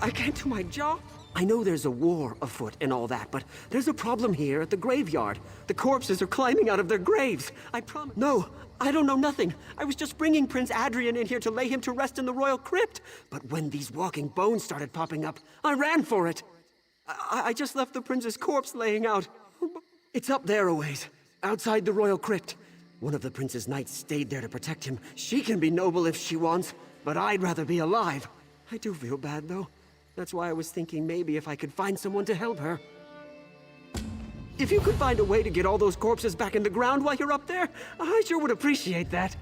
I can't do my job. I know there's a war afoot and all that, but there's a problem here at the graveyard. The corpses are climbing out of their graves. I promise. No, I don't know nothing. I was just bringing Prince Adrian in here to lay him to rest in the royal crypt. But when these walking bones started popping up, I ran for it. I just left the prince's corpse laying out. It's up there a ways, outside the royal crypt. One of the prince's knights stayed there to protect him. She can be noble if she wants, but I'd rather be alive. I do feel bad, though. That's why I was thinking maybe if I could find someone to help her. If you could find a way to get all those corpses back in the ground while you're up there, I sure would appreciate that.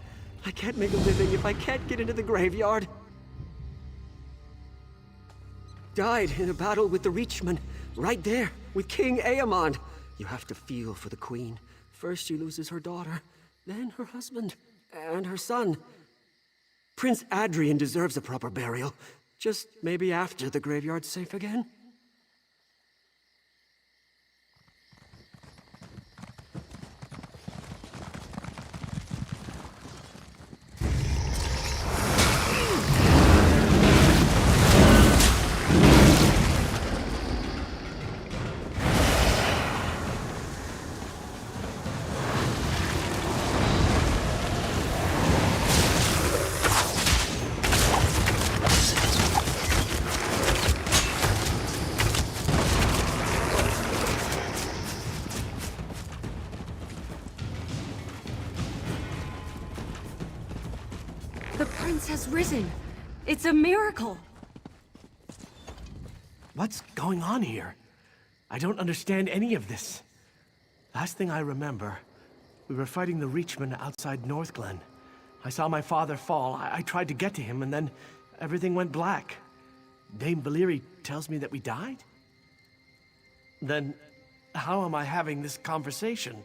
I can't make a living if I can't get into the graveyard. Died in a battle with the Reachmen, right there, with King Aemond. You have to feel for the queen. First she loses her daughter, then her husband, and her son. Prince Adrian deserves a proper burial. Just maybe after the graveyard's safe again? The prince has risen. It's a miracle. What's going on here? I don't understand any of this. Last thing I remember, we were fighting the Reachmen outside Northglen. I saw my father fall. I tried to get to him, and then everything went black. Dame Valeri tells me that we died? Then how am I having this conversation?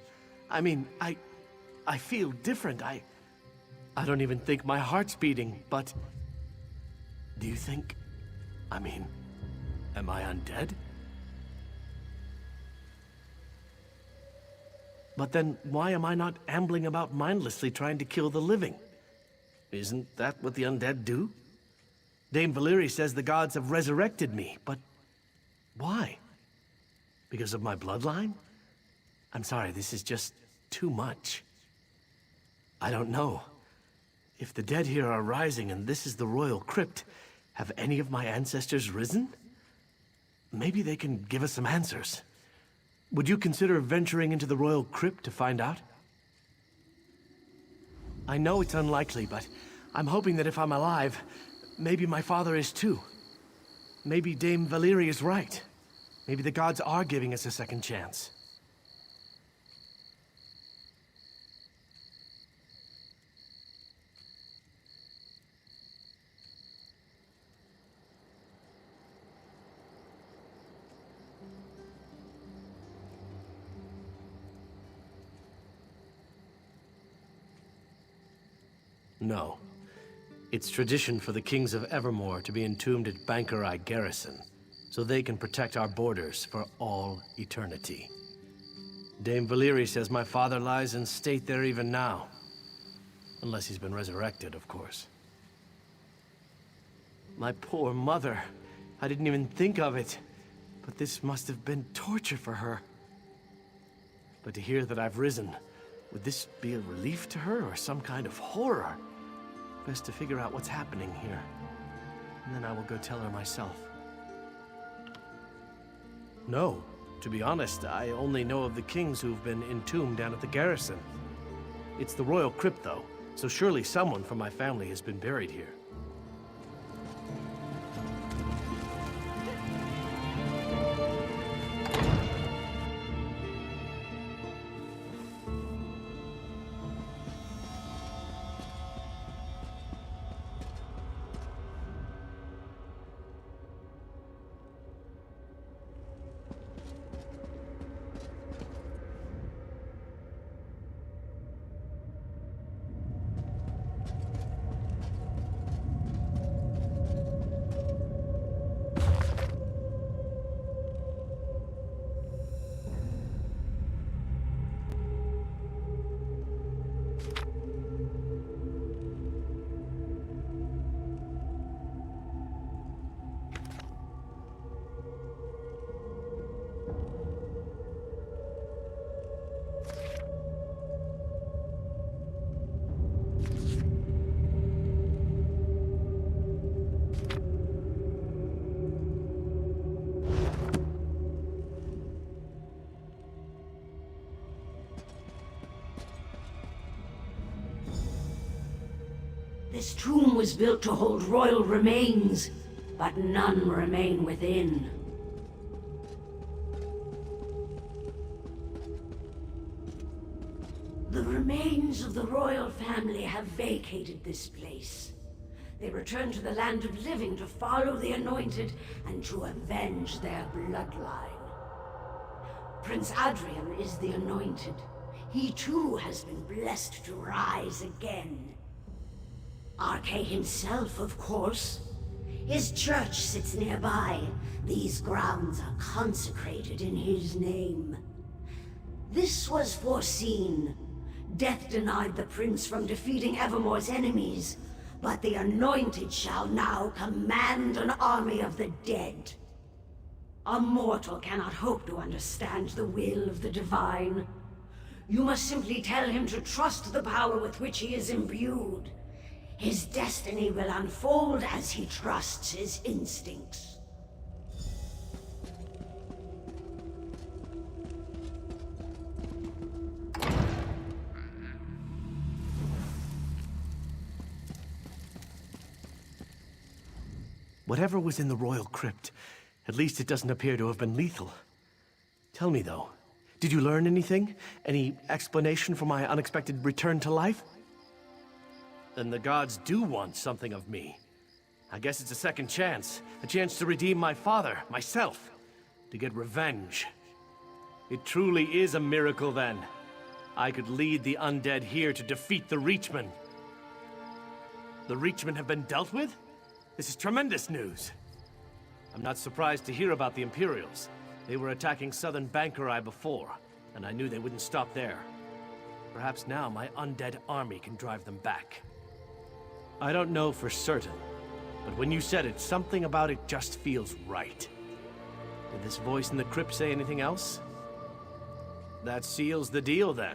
I mean, I feel different. I don't even think my heart's beating, but... Do you think... I mean, am I undead? But then, why am I not ambling about mindlessly trying to kill the living? Isn't that what the undead do? Dame Valeri says the gods have resurrected me, but... why? Because of my bloodline? I'm sorry, this is just too much. I don't know. If the dead here are rising and this is the royal crypt, have any of my ancestors risen? Maybe they can give us some answers. Would you consider venturing into the royal crypt to find out? I know it's unlikely, but I'm hoping that if I'm alive, maybe my father is too. Maybe Dame Valeri is right. Maybe the gods are giving us a second chance. No. It's tradition for the kings of Evermore to be entombed at Bankerai Garrison, so they can protect our borders for all eternity. Dame Valeri says my father lies in state there even now. Unless he's been resurrected, of course. My poor mother. I didn't even think of it. But this must have been torture for her. But to hear that I've risen, would this be a relief to her or some kind of horror? Best to figure out what's happening here. And then I will go tell her myself. No. To be honest, I only know of the kings who've been entombed down at the garrison. It's the royal crypt, though, so surely someone from my family has been buried here. This tomb was built to hold royal remains, but none remain within. The remains of the royal family have vacated this place. They return to the land of living to follow the anointed and to avenge their bloodline. Prince Adrian is the anointed. He too has been blessed to rise again. Arche himself, of course. His church sits nearby. These grounds are consecrated in his name. This was foreseen. Death denied the prince from defeating Evermore's enemies, but the anointed shall now command an army of the dead. A mortal cannot hope to understand the will of the divine. You must simply tell him to trust the power with which he is imbued. His destiny will unfold as he trusts his instincts. Whatever was in the royal crypt, at least it doesn't appear to have been lethal. Tell me, though, did you learn anything? Any explanation for my unexpected return to life? Then the gods do want something of me. I guess it's a second chance. A chance to redeem my father, myself. To get revenge. It truly is a miracle, then. I could lead the undead here to defeat the Reachmen. The Reachmen have been dealt with? This is tremendous news. I'm not surprised to hear about the Imperials. They were attacking southern Bankerai before, and I knew they wouldn't stop there. Perhaps now my undead army can drive them back. I don't know for certain, but when you said it, something about it just feels right. Did this voice in the crypt say anything else? That seals the deal, then.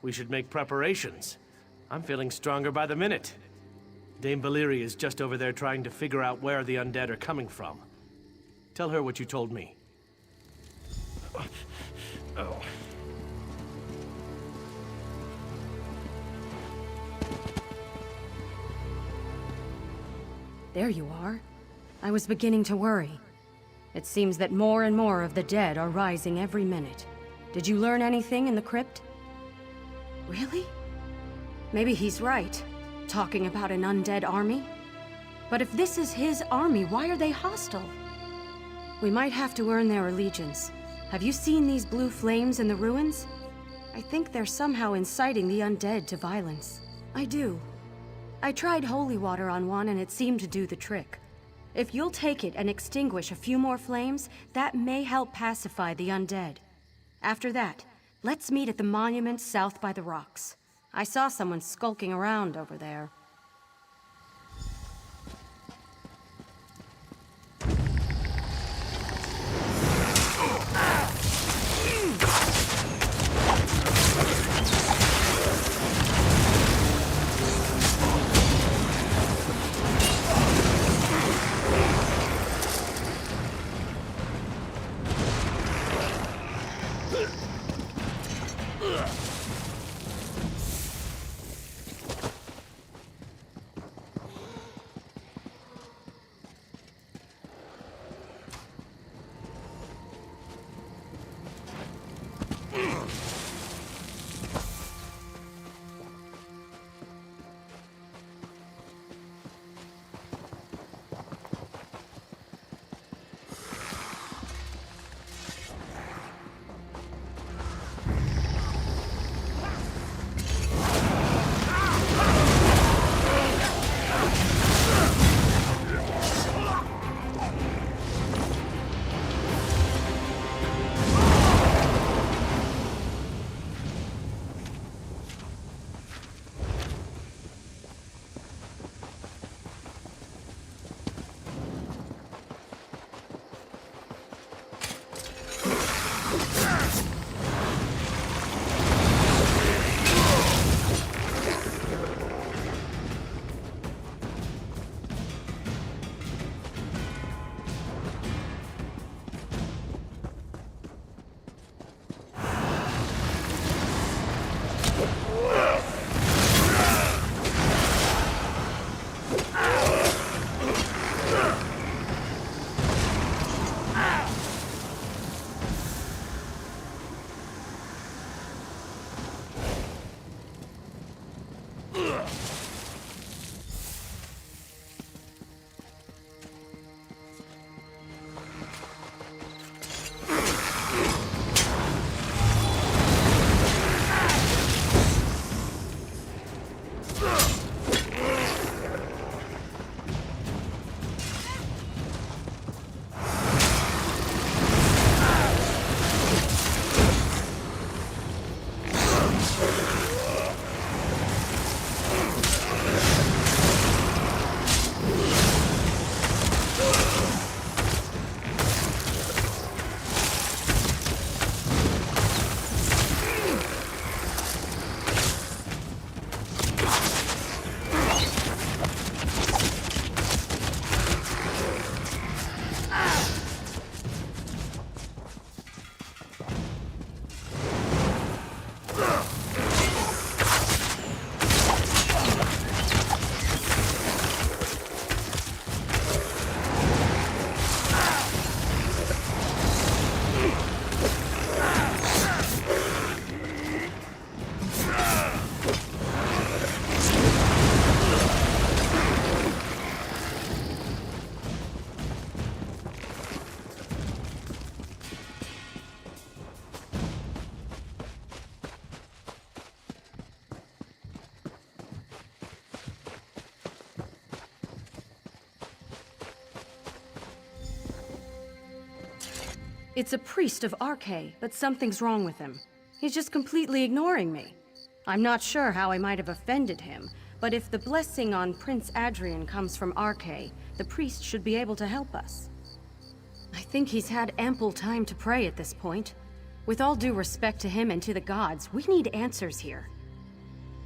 We should make preparations. I'm feeling stronger by the minute. Dame Valyria is just over there trying to figure out where the undead are coming from. Tell her what you told me. Oh. There you are. I was beginning to worry. It seems that more and more of the dead are rising every minute. Did you learn anything in the crypt? Really? Maybe he's right, talking about an undead army. But if this is his army, why are they hostile? We might have to earn their allegiance. Have you seen these blue flames in the ruins? I think they're somehow inciting the undead to violence. I do. I tried holy water on one and it seemed to do the trick. If you'll take it and extinguish a few more flames, that may help pacify the undead. After that, let's meet at the monument south by the rocks. I saw someone skulking around over there. It's a priest of Arche, but something's wrong with him. He's just completely ignoring me. I'm not sure how I might have offended him, but if the blessing on Prince Adrian comes from Arche, the priest should be able to help us. I think he's had ample time to pray at this point. With all due respect to him and to the gods, we need answers here.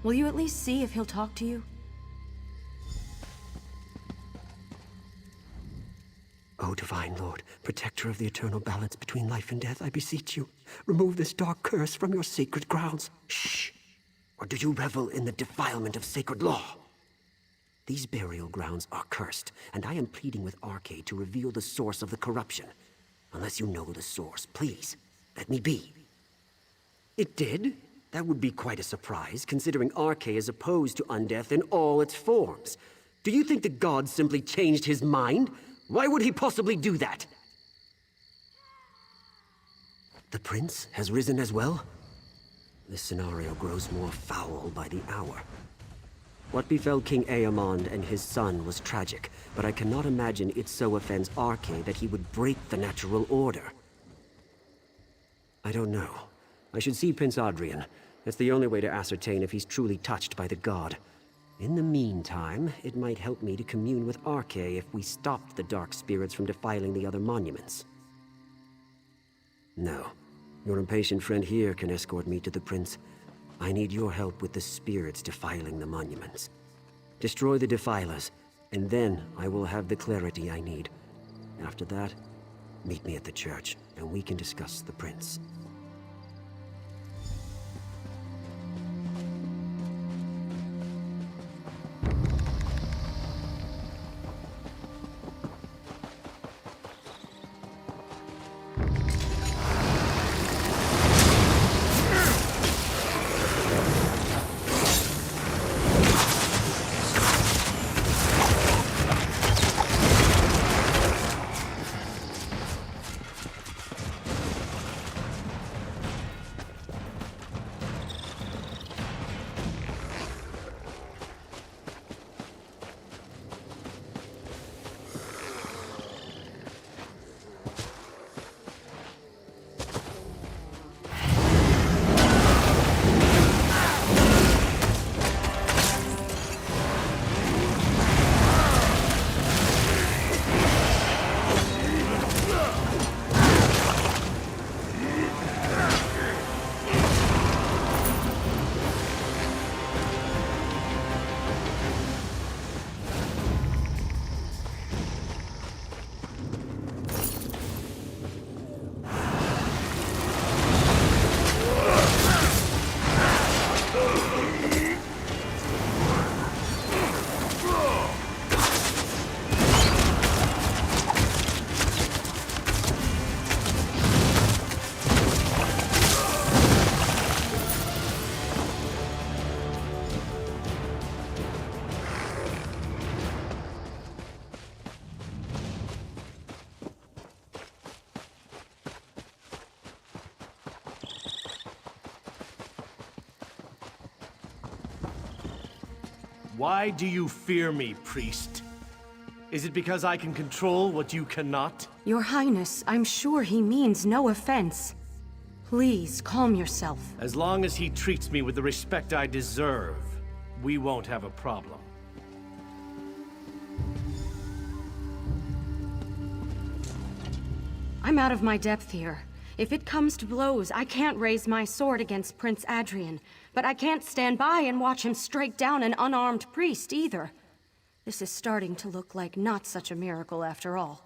Will you at least see if he'll talk to you? O Divine Lord, protector of the eternal balance between life and death, I beseech you, remove this dark curse from your sacred grounds. Shh! Or do you revel in the defilement of sacred law? These burial grounds are cursed, and I am pleading with Arche to reveal the source of the corruption. Unless you know the source, please, let me be. It did? That would be quite a surprise, considering Arche is opposed to undeath in all its forms. Do you think the god simply changed his mind? Why would he possibly do that? The prince has risen as well? This scenario grows more foul by the hour. What befell King Aemond and his son was tragic, but I cannot imagine it so offends Arche that he would break the natural order. I don't know. I should see Prince Adrian. That's the only way to ascertain if he's truly touched by the god. In the meantime, it might help me to commune with Arche if we stopped the dark spirits from defiling the other monuments. No. Your impatient friend here can escort me to the prince. I need your help with the spirits defiling the monuments. Destroy the defilers, and then I will have the clarity I need. After that, meet me at the church, and we can discuss the prince. Why do you fear me, priest? Is it because I can control what you cannot? Your Highness, I'm sure he means no offense. Please, calm yourself. As long as he treats me with the respect I deserve, we won't have a problem. I'm out of my depth here. If it comes to blows, I can't raise my sword against Prince Adrian, but I can't stand by and watch him strike down an unarmed priest either. This is starting to look like not such a miracle after all.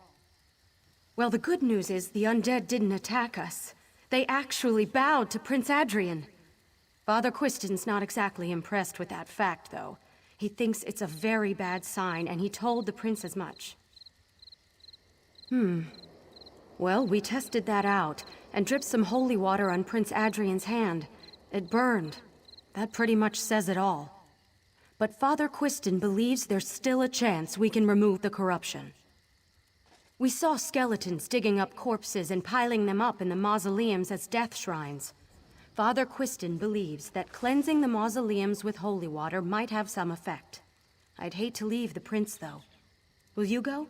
Well, the good news is the undead didn't attack us. They actually bowed to Prince Adrian. Father Quiston's not exactly impressed with that fact, though. He thinks it's a very bad sign, and he told the prince as much. Well, we tested that out, and dripped some holy water on Prince Adrian's hand. It burned. That pretty much says it all. But Father Quiston believes there's still a chance we can remove the corruption. We saw skeletons digging up corpses and piling them up in the mausoleums as death shrines. Father Quiston believes that cleansing the mausoleums with holy water might have some effect. I'd hate to leave the prince, though. Will you go?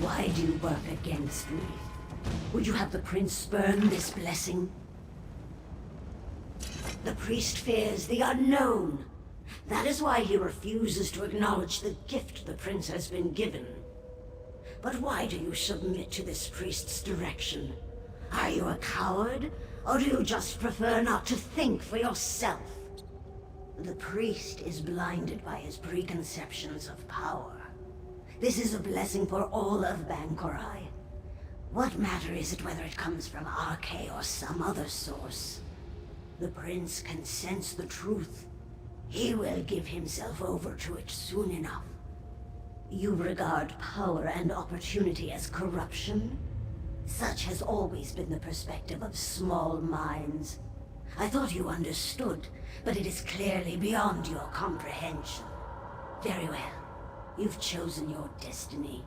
Why do you work against me? Would you have the prince spurn this blessing? The priest fears the unknown. That is why he refuses to acknowledge the gift the prince has been given. But why do you submit to this priest's direction? Are you a coward, or do you just prefer not to think for yourself? The priest is blinded by his preconceptions of power. This is a blessing for all of Bankorai. What matter is it whether it comes from Arche or some other source? The prince can sense the truth. He will give himself over to it soon enough. You regard power and opportunity as corruption? Such has always been the perspective of small minds. I thought you understood, but it is clearly beyond your comprehension. Very well. You've chosen your destiny.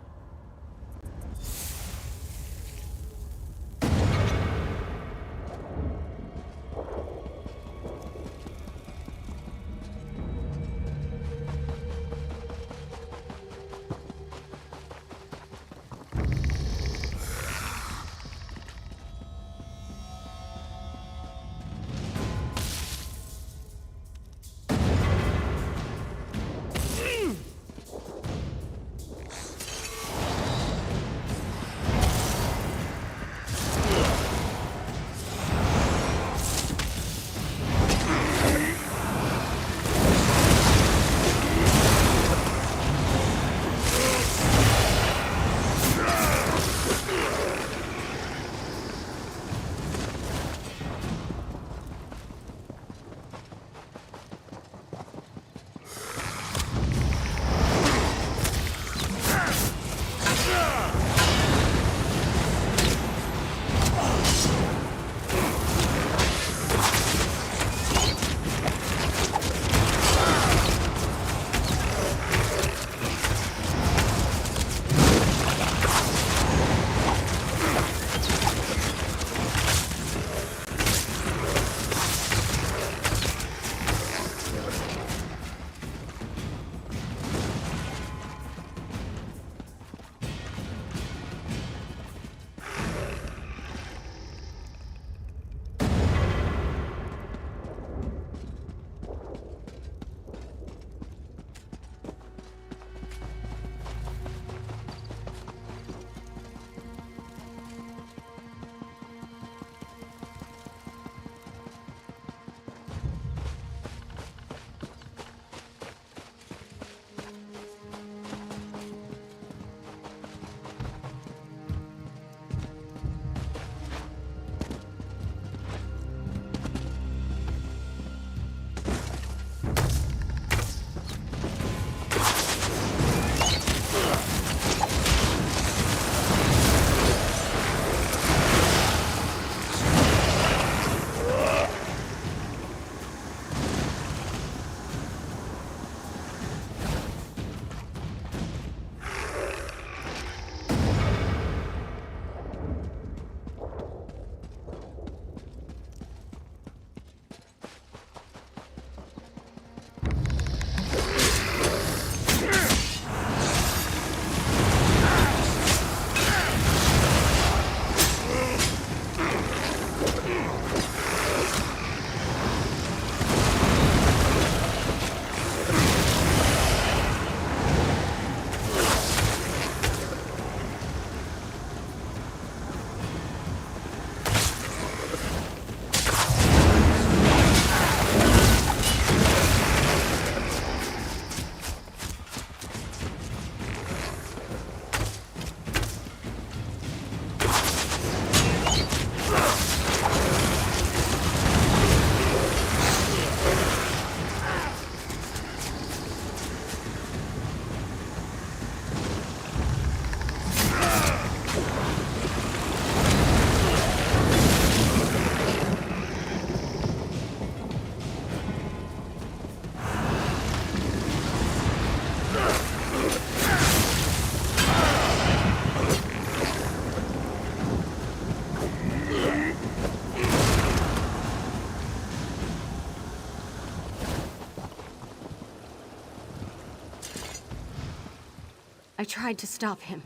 I tried to stop him,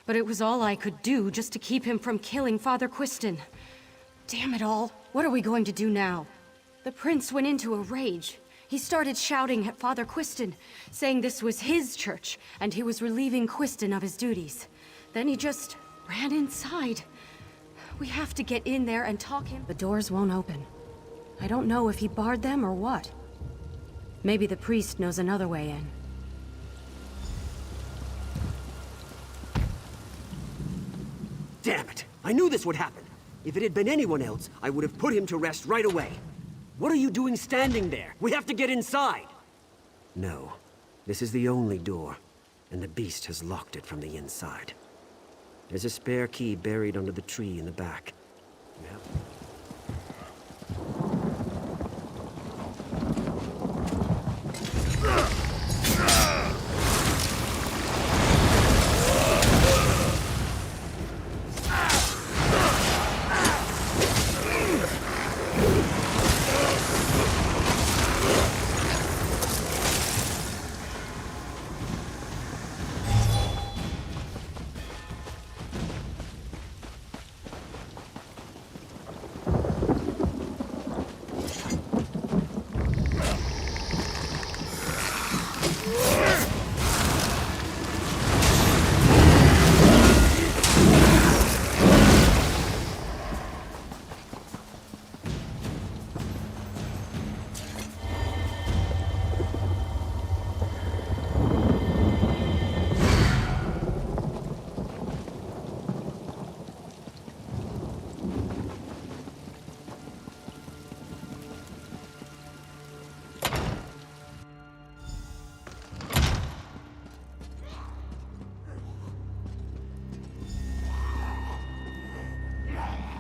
but it was all I could do just to keep him from killing Father Quiston. Damn it all. What are we going to do now? The prince went into a rage. He started shouting at Father Quiston, saying this was his church, and he was relieving Quiston of his duties. Then he just ran inside. We have to get in there and talk him. The doors won't open. I don't know if he barred them or what. Maybe the priest knows another way in. Damn it! I knew this would happen. If it had been anyone else, I would have put him to rest right away. What are you doing standing there? We have to get inside! No. This is the only door, and the beast has locked it from the inside. There's a spare key buried under the tree in the back. Yep.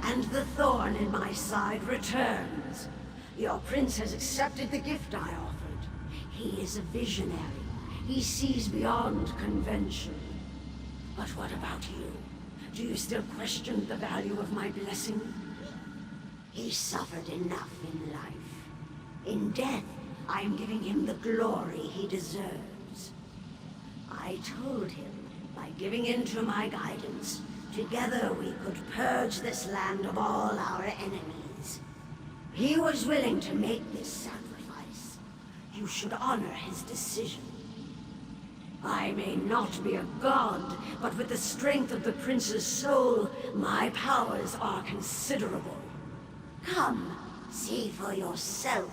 And the thorn in my side returns. Your prince has accepted the gift I offered. He is a visionary. He sees beyond convention. But what about you? Do you still question the value of my blessing? He suffered enough in life. In death, I am giving him the glory he deserves. I told him, by giving in to my guidance, together we could purge this land of all our enemies. He was willing to make this sacrifice. You should honor his decision. I may not be a god, but with the strength of the prince's soul, my powers are considerable. Come, see for yourself.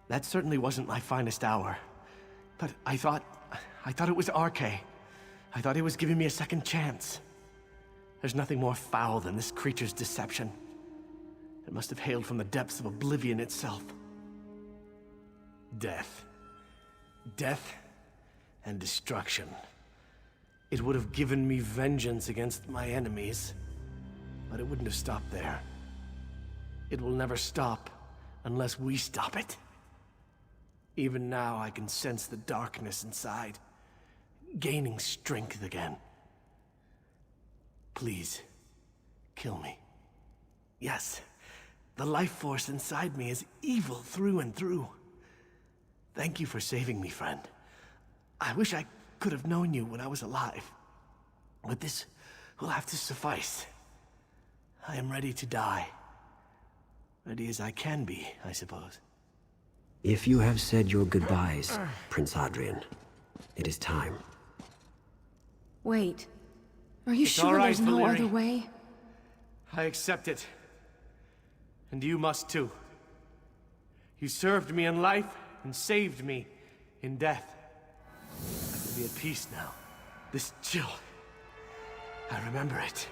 That certainly wasn't my finest hour. But I thought it was RK. I thought he was giving me a second chance. There's nothing more foul than this creature's deception. It must have hailed from the depths of oblivion itself. Death. Death and destruction. It would have given me vengeance against my enemies, but it wouldn't have stopped there. It will never stop unless we stop it. Even now, I can sense the darkness inside, gaining strength again. Please, kill me. Yes, the life force inside me is evil through and through. Thank you for saving me, friend. I wish I could have known you when I was alive. But this will have to suffice. I am ready to die. Ready as I can be, I suppose. If you have said your goodbyes, Prince Adrian, it is time. Wait. Are you It's sure all right, there's no Valeri. other way? I accept it. And you must too. You served me in life and saved me in death. I can be at peace now. This chill, I remember it.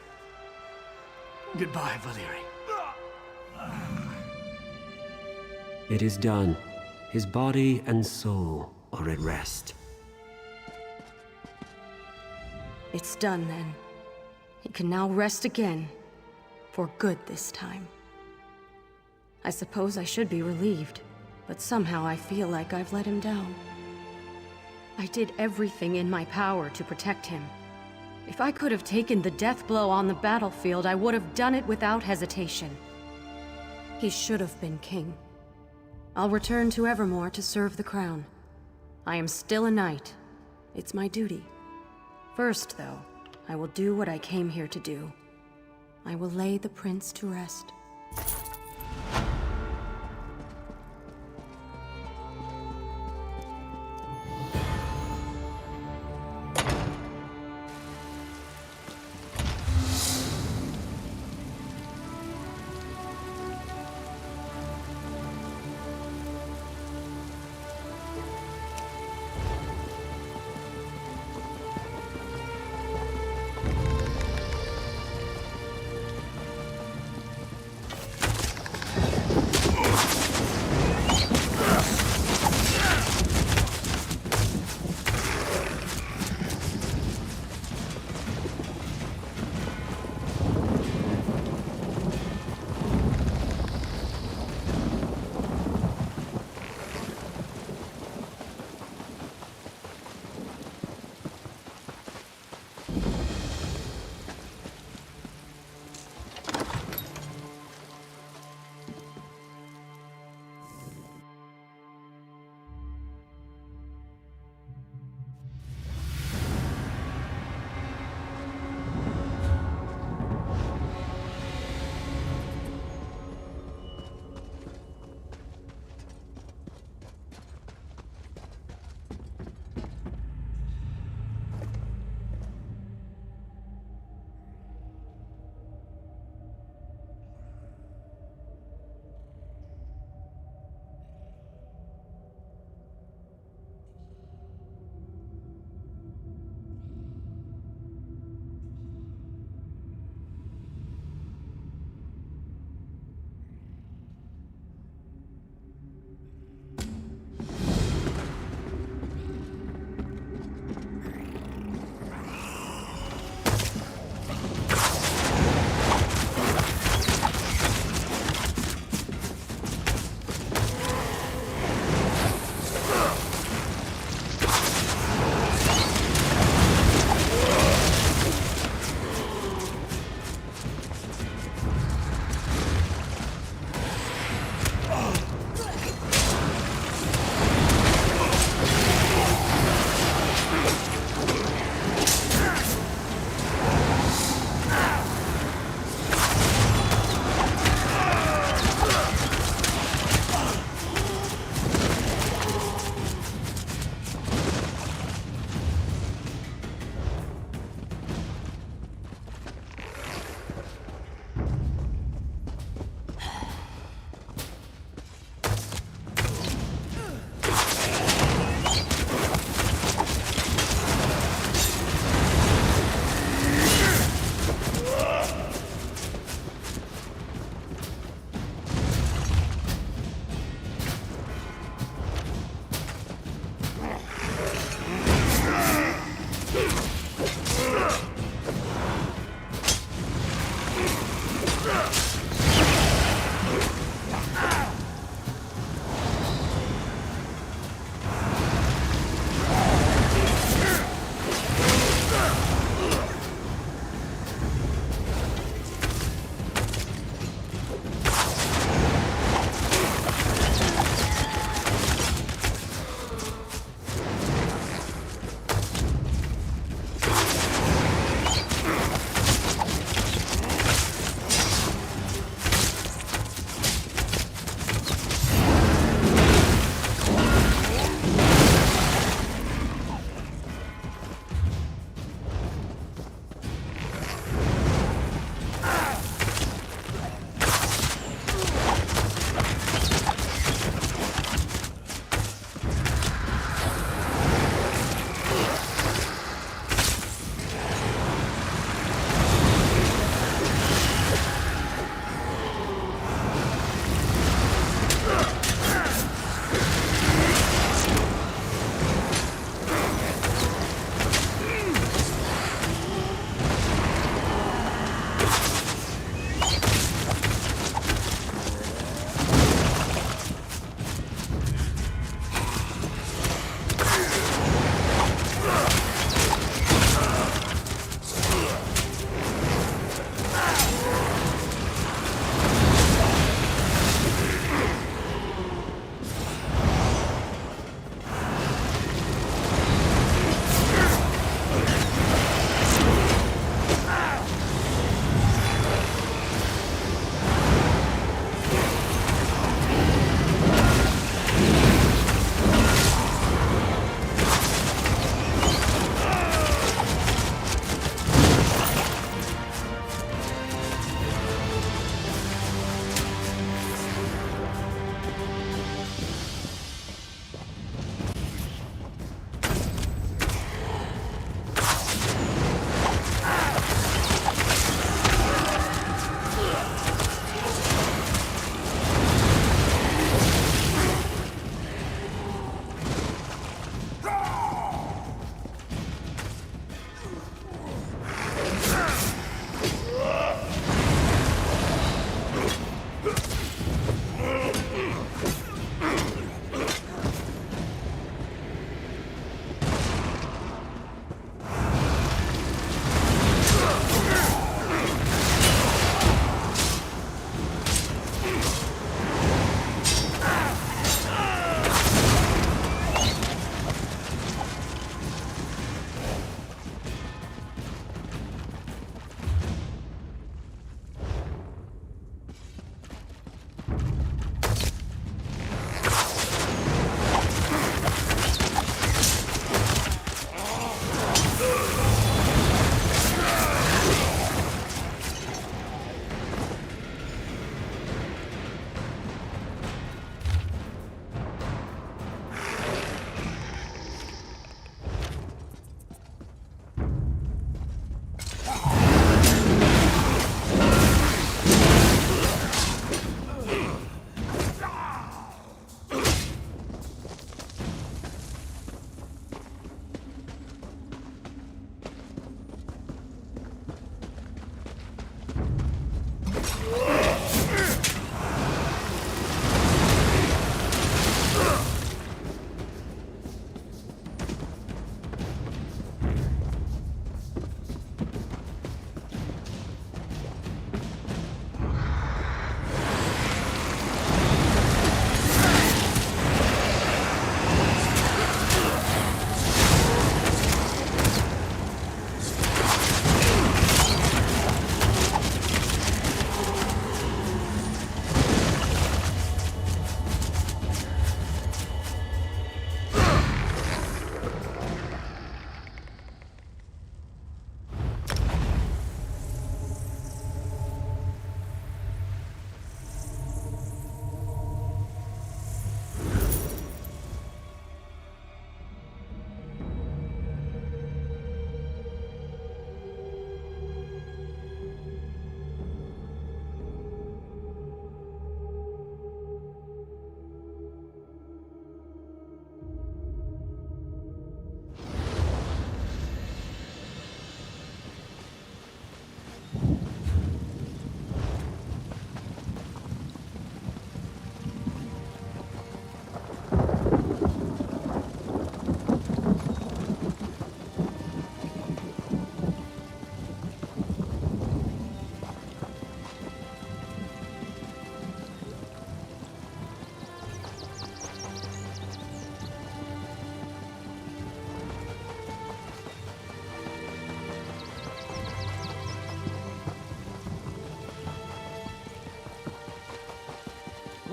Goodbye, Valyri. It is done. His body and soul are at rest. It's done then. He can now rest again. For good this time. I suppose I should be relieved, but somehow I feel like I've let him down. I did everything in my power to protect him. If I could have taken the death blow on the battlefield, I would have done it without hesitation. He should have been king. I'll return to Evermore to serve the crown. I am still a knight. It's my duty. First, though, I will do what I came here to do. I will lay the prince to rest.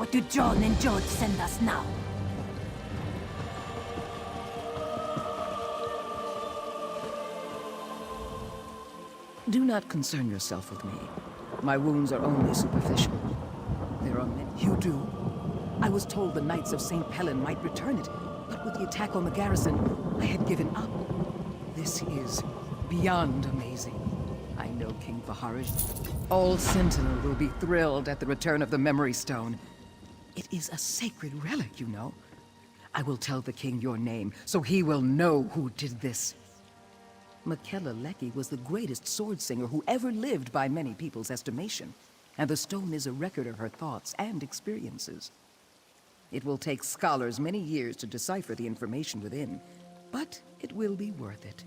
What do John and George send us now? Do not concern yourself with me. My wounds are only superficial. There are many. You do? I was told the Knights of St. Pellen might return it, but with the attack on the garrison, I had given up. This is beyond amazing. I know King Vaharij. All Sentinel will be thrilled at the return of the Memory Stone. It is a sacred relic, you know. I will tell the king your name, so he will know who did this. Michaela Leckie was the greatest sword singer who ever lived by many people's estimation, and the stone is a record of her thoughts and experiences. It will take scholars many years to decipher the information within, but it will be worth it.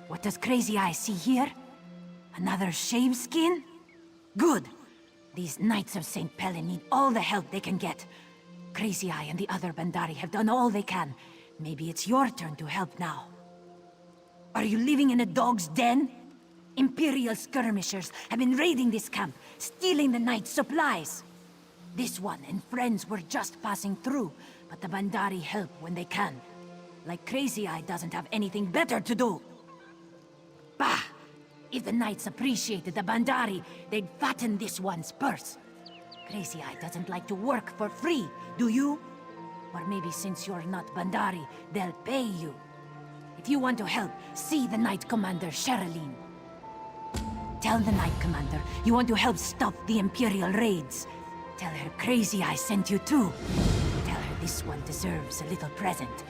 What does Crazy Eye see here? Another shave skin? Good. These Knights of St. Pellen need all the help they can get. Crazy Eye and the other Bandari have done all they can. Maybe it's your turn to help now. Are you living in a dog's den? Imperial skirmishers have been raiding this camp, stealing the Knight's supplies. This one and friends were just passing through, but the Bandari help when they can. Like Crazy Eye doesn't have anything better to do. Bah! If the Knights appreciated the Bandari, they'd fatten this one's purse. Crazy Eye doesn't like to work for free, do you? Or maybe since you're not Bandari, they'll pay you. If you want to help, see the Knight Commander Sherilyn. Tell the Knight Commander you want to help stop the Imperial raids. Tell her Crazy Eye sent you too. Tell her this one deserves a little present.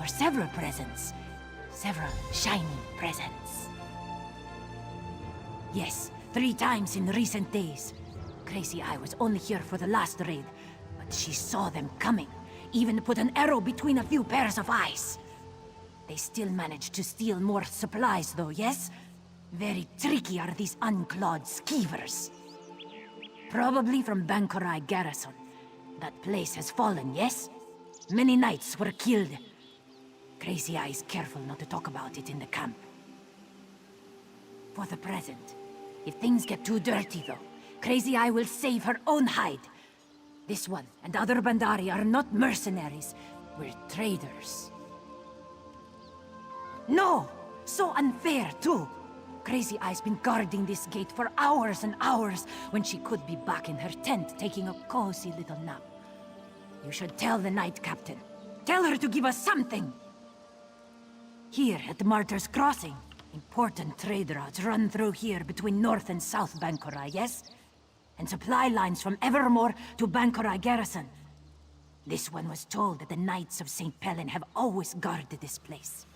Or several presents. Several shiny presents. Yes, 3 times in recent days. Crazy Eye was only here for the last raid, but she saw them coming. Even put an arrow between a few pairs of eyes. They still managed to steal more supplies though, yes? Very tricky are these unclawed skeevers. Probably from Bankorai Garrison. That place has fallen, yes? Many knights were killed. Crazy Eye is careful not to talk about it in the camp. For the present. If things get too dirty though, Crazy Eye will save her own hide. This one and other Bandari are not mercenaries. We're traders. No! So unfair, too! Crazy Eye's been guarding this gate for hours and hours when she could be back in her tent taking a cozy little nap. You should tell the Knight Captain. Tell her to give us something! Here at the Martyr's Crossing, important trade routes run through here between North and South Bankorai, yes? And supply lines from Evermore to Bankorai Garrison. This one was told that the Knights of St. Pellen have always guarded this place.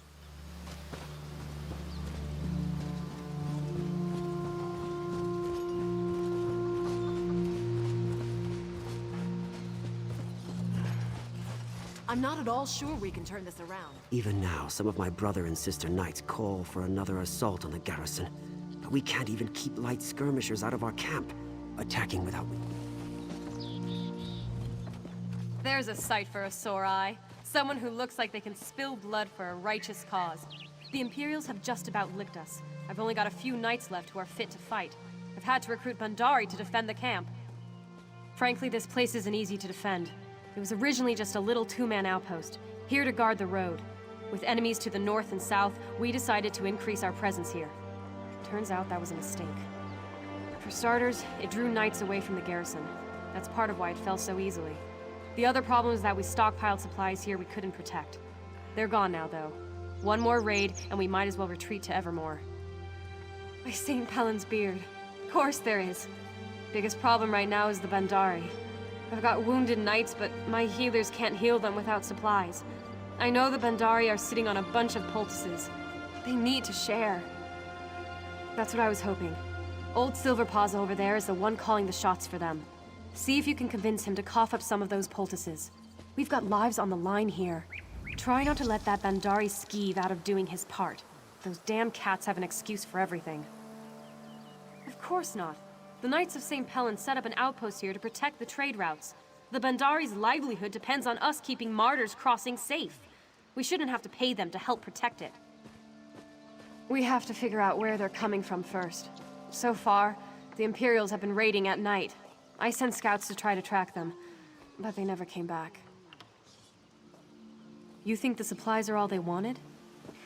I'm not at all sure we can turn this around. Even now, some of my brother and sister knights call for another assault on the garrison. But we can't even keep light skirmishers out of our camp, attacking without... There's a sight for a sore eye. Someone who looks like they can spill blood for a righteous cause. The Imperials have just about licked us. I've only got a few knights left who are fit to fight. I've had to recruit Bandari to defend the camp. Frankly, this place isn't easy to defend. It was originally just a little 2-man outpost, here to guard the road. With enemies to the north and south, we decided to increase our presence here. Turns out that was a mistake. For starters, it drew knights away from the garrison. That's part of why it fell so easily. The other problem is that we stockpiled supplies here we couldn't protect. They're gone now, though. One more raid, and we might as well retreat to Evermore. By St. Pellen's beard. Of course there is. Biggest problem right now is the Bandari. I've got wounded knights, but my healers can't heal them without supplies. I know the Bandari are sitting on a bunch of poultices. They need to share. That's what I was hoping. Old Silverpaws over there is the one calling the shots for them. See if you can convince him to cough up some of those poultices. We've got lives on the line here. Try not to let that Bandari skeeve out of doing his part. Those damn cats have an excuse for everything. Of course not. The Knights of St. Pellen set up an outpost here to protect the trade routes. The Bandari's livelihood depends on us keeping Martyr's Crossing safe. We shouldn't have to pay them to help protect it. We have to figure out where they're coming from first. So far, the Imperials have been raiding at night. I sent scouts to try to track them, but they never came back. You think the supplies are all they wanted?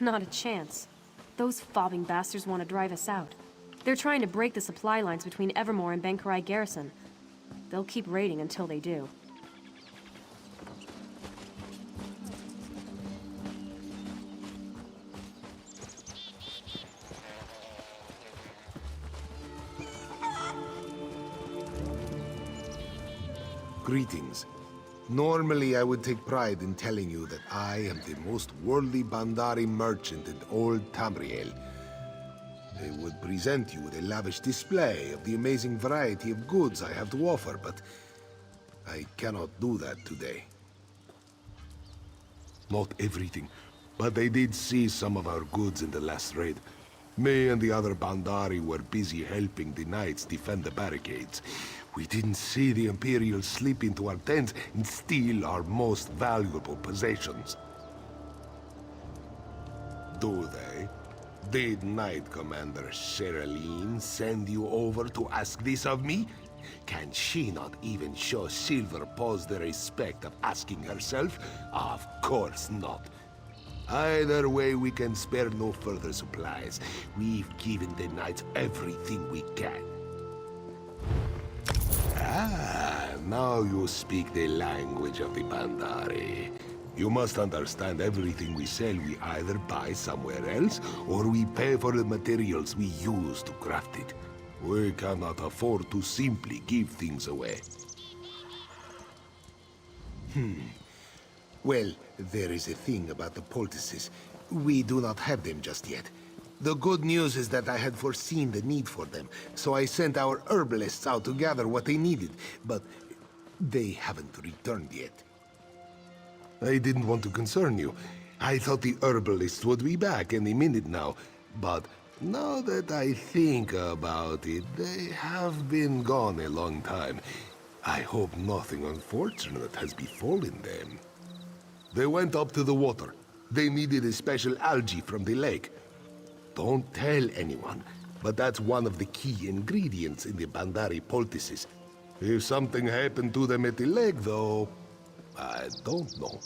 Not a chance. Those fobbing bastards want to drive us out. They're trying to break the supply lines between Evermore and Bankarai Garrison. They'll keep raiding until they do. Greetings. Normally, I would take pride in telling you that I am the most worldly Bandari merchant in old Tamriel. I would present you with a lavish display of the amazing variety of goods I have to offer, but I cannot do that today. Not everything, but I did see some of our goods in the last raid. Me and the other Bandari were busy helping the knights defend the barricades. We didn't see the Imperials slip into our tents and steal our most valuable possessions. Do they? Did Knight Commander Sherilyn send you over to ask this of me? Can she not even show Silver Paws the respect of asking herself? Of course not. Either way, we can spare no further supplies. We've given the Knights everything we can. Ah, now you speak the language of the Bandari. You must understand everything we sell we either buy somewhere else, or we pay for the materials we use to craft it. We cannot afford to simply give things away. Well, there is a thing about the poultices. We do not have them just yet. The good news is that I had foreseen the need for them, so I sent our herbalists out to gather what they needed, but they haven't returned yet. I didn't want to concern you. I thought the herbalists would be back any minute now, but now that I think about it, they have been gone a long time. I hope nothing unfortunate has befallen them. They went up to the water. They needed a special algae from the lake. Don't tell anyone, but that's one of the key ingredients in the Bandari poultices. If something happened to them at the lake, though, I don't know.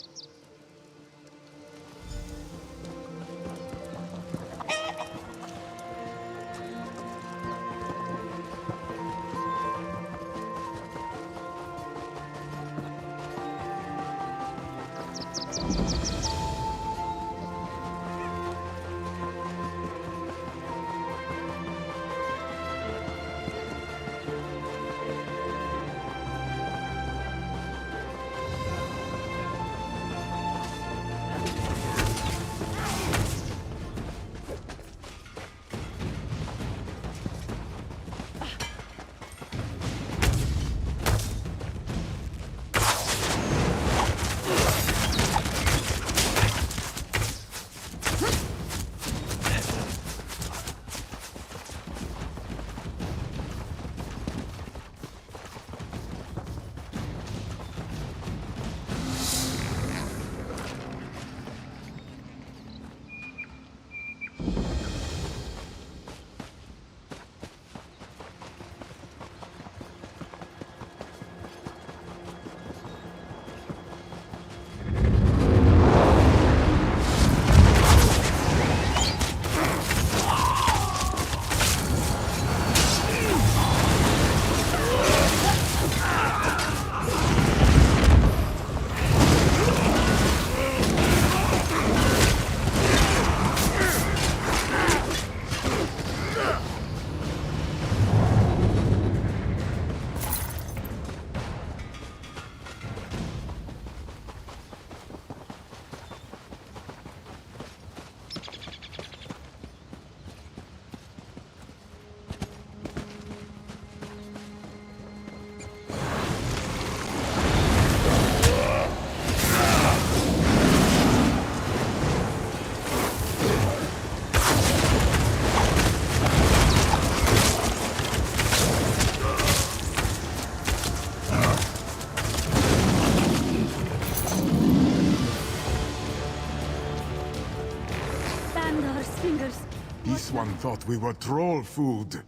This one thought we were troll food.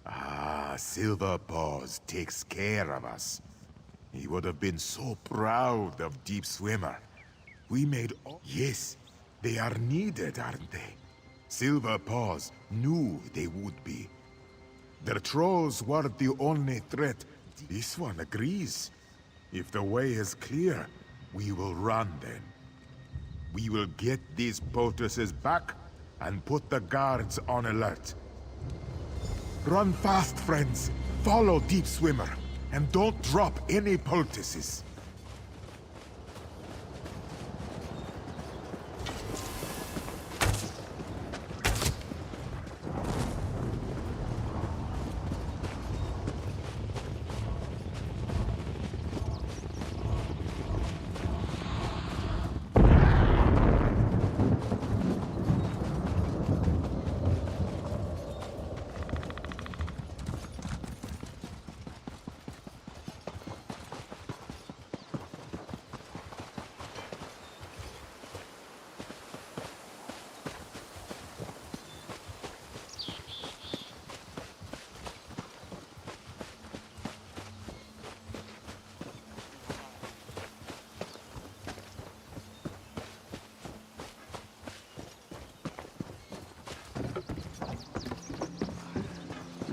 Ah, Silver Paws takes care of us. He would have been so proud of Deep Swimmer. We made all... Yes, they are needed, aren't they? Silver Paws knew they would be. Their trolls weren't the only threat. This one agrees. If the way is clear, we will run then. We will get these poultices back and put the guards on alert. Run fast, friends. Follow Deep Swimmer, and don't drop any poultices.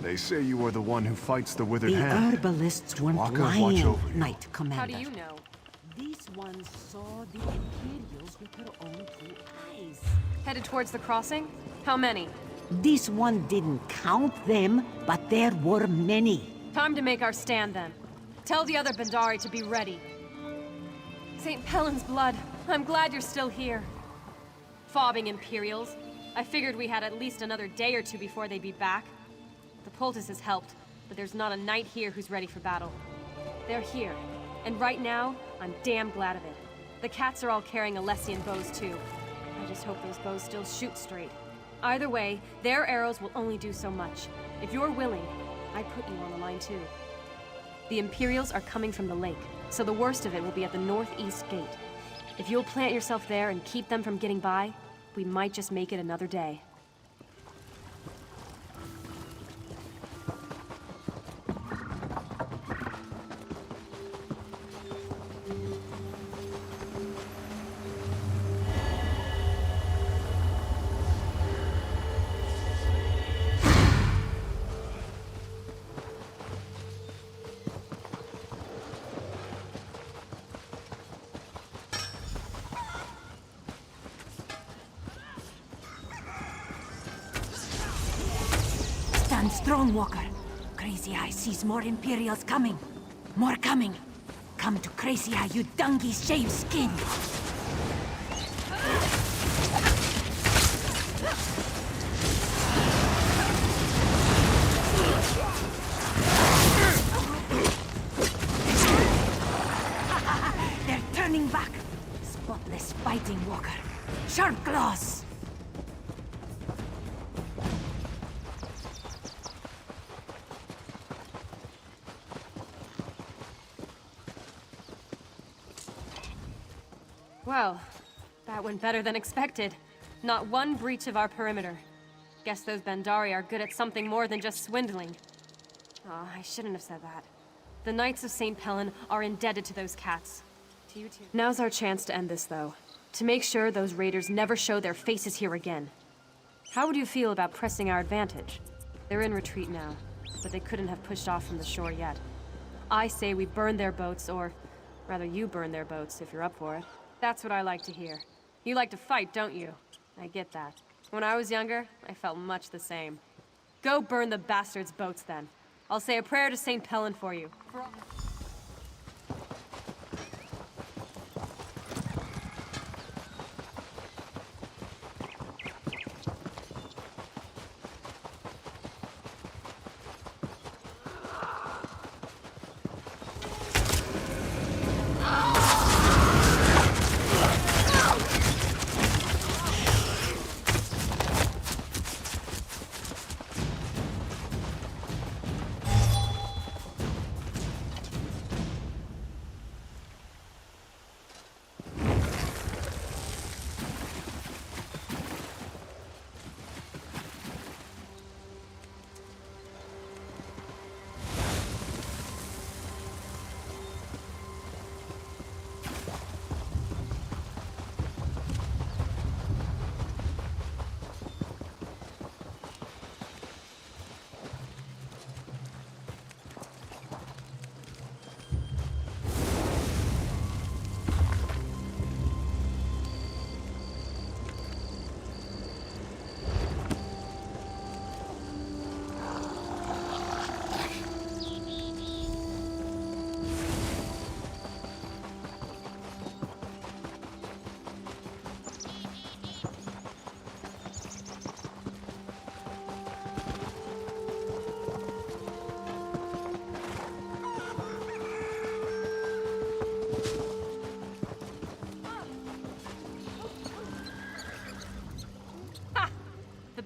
They say you are the one who fights the withered The hand. herbalists weren't Waka, watch lying, over you. Knight Commander. How do you know? These ones saw the Imperials with their own 2 eyes. Headed towards the crossing? How many? This one didn't count them, but there were many. Time to make our stand then. Tell the other Bandari to be ready. St. Pellin's blood. I'm glad you're still here. Fobbing Imperials. I figured we had at least another day or two before they'd be back. The poultice has helped, but there's not a knight here who's ready for battle. They're here, and right now, I'm damn glad of it. The cats are all carrying Alessian bows too. I just hope those bows still shoot straight. Either way, their arrows will only do so much. If you're willing, I put you on the line too. The Imperials are coming from the lake, so the worst of it will be at the northeast gate. If you'll plant yourself there and keep them from getting by, we might just make it another day. Stand strong, Walker. Crazy Eye sees more Imperials coming. More coming. Come to Crazy Eye, you dungy shaved skin. They're turning back. Spotless fighting, Walker. Sharp claws. Well, that went better than expected. Not one breach of our perimeter. Guess those Bandari are good at something more than just swindling. Oh, I shouldn't have said that. The Knights of St. Pellin are indebted to those cats. To you too. Now's our chance to end this, though. To make sure those raiders never show their faces here again. How would you feel about pressing our advantage? They're in retreat now, but they couldn't have pushed off from the shore yet. I say we burn their boats, or rather you burn their boats if you're up for it. That's what I like to hear. You like to fight, don't you? I get that. When I was younger, I felt much the same. Go burn the bastards' boats, then. I'll say a prayer to St. Pellin for you.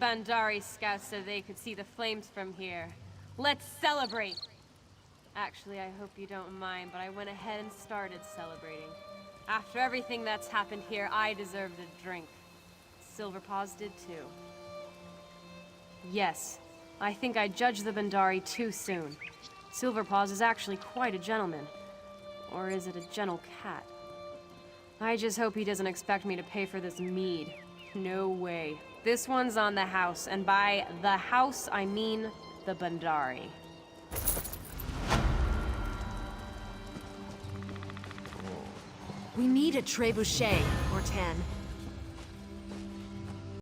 Bandari scouts said they could see the flames from here. Let's celebrate! Actually, I hope you don't mind, but I went ahead and started celebrating. After everything that's happened here, I deserved a drink. Silverpaws did too. Yes, I think I judged the Bandari too soon. Silverpaws is actually quite a gentleman. Or is it a gentle cat? I just hope he doesn't expect me to pay for this mead. No way. This one's on the house, and by the house, I mean the Bandari. We need a trebuchet, or 10.